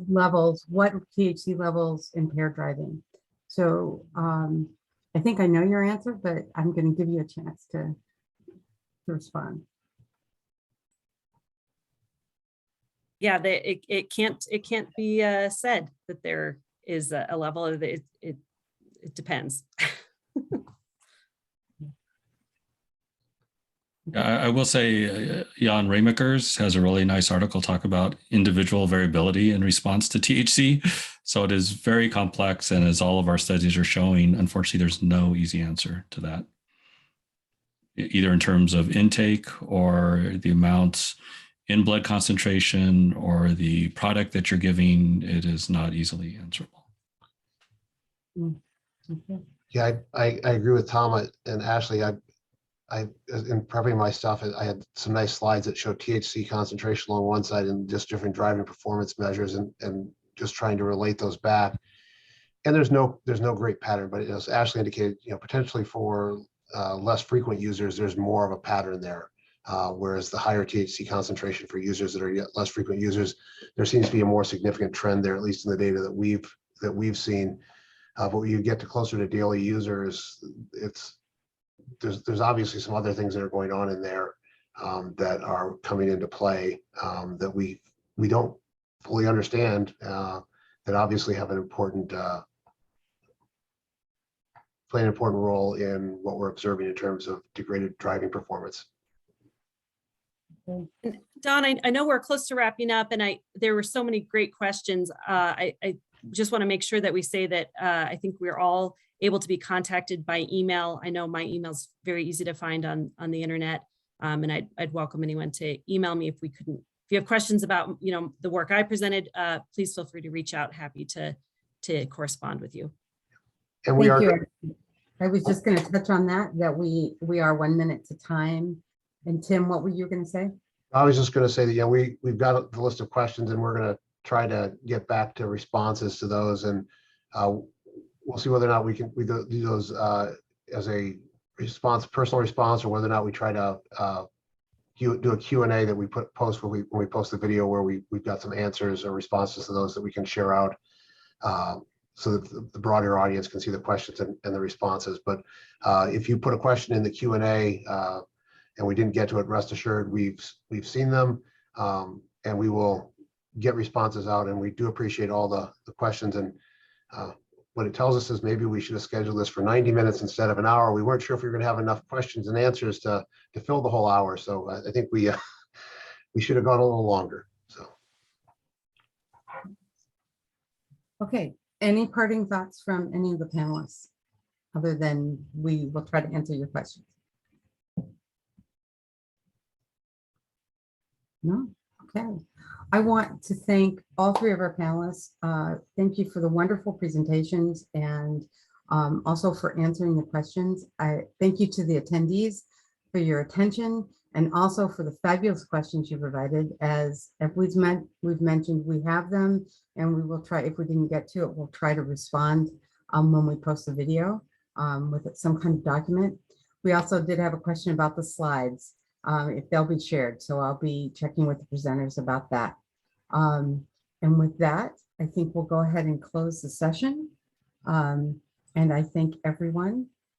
levels, what THC levels impaired driving. So I think I know your answer, but I'm going to give you a chance to respond. Yeah, it can't be said that there is a level of it. It depends. I will say Jan Remakers has a really nice article talk about individual variability in response to THC. So it is very complex, and as all of our studies are showing, unfortunately, there's no easy answer to that, either in terms of intake or the amounts in blood concentration or the product that you're giving. It is not easily answerable. Okay. Yeah, I agree with Tom and Ashley. I in prepping my stuff, I had some nice slides that show THC concentration on one side and just different driving performance measures, and just trying to relate those back. And there's no great pattern, but as Ashley indicated, potentially for less frequent users, there's more of a pattern there. Whereas the higher THC concentration for users that are yet less frequent users, there seems to be a more significant trend there, at least in the data that we've seen. But when you get to closer to daily users, there's obviously some other things that are going on in there that are coming into play that we don't fully understand, that obviously have an important play an important role in what we're observing in terms of degraded driving performance. Don, I know we're close to wrapping up, and there were so many great questions. I just want to make sure that we say that I think we're all able to be contacted by email. I know my email's very easy to find on the internet, and I'd welcome anyone to email me if we couldn't. If you have questions about the work I presented, please feel free to reach out. Happy to correspond with you. And we Thank are. you. I was just going to touch on that we are 1 minute to time. And Tim, what were you going to say? I was just going to say that, we've got the list of questions, and we're going to try to get back to responses to those, and we'll see whether or not we do those as a personal response, or whether or not we try to do a Q&A that we post when we post the video, where we've got some answers or responses to those that we can share out, so that the broader audience can see the questions and the responses. But if you put a question in the Q&A and we didn't get to it, rest assured we've seen them, and we will get responses out. And we do appreciate all the questions. And what it tells us is maybe we should have scheduled this for 90 minutes instead of an hour. We weren't sure if we were going to have enough questions and answers to fill the whole hour. So I think we should have gone a little longer. So. Okay. Any parting thoughts from any of the panelists, other than we will try to answer your questions? No? Okay. I want to thank all three of our panelists. Thank you for the wonderful presentations, and also for answering the questions. I thank you to the attendees. for your attention, and also for the fabulous questions you provided. As we've mentioned, we have them, and we will try, if we didn't get to it, we'll try to respond when we post the video with some kind of document. We also did have a question about the slides, if they'll be shared. So I'll be checking with the presenters about that. And with that, I think we'll go ahead and close the session. And I thank everyone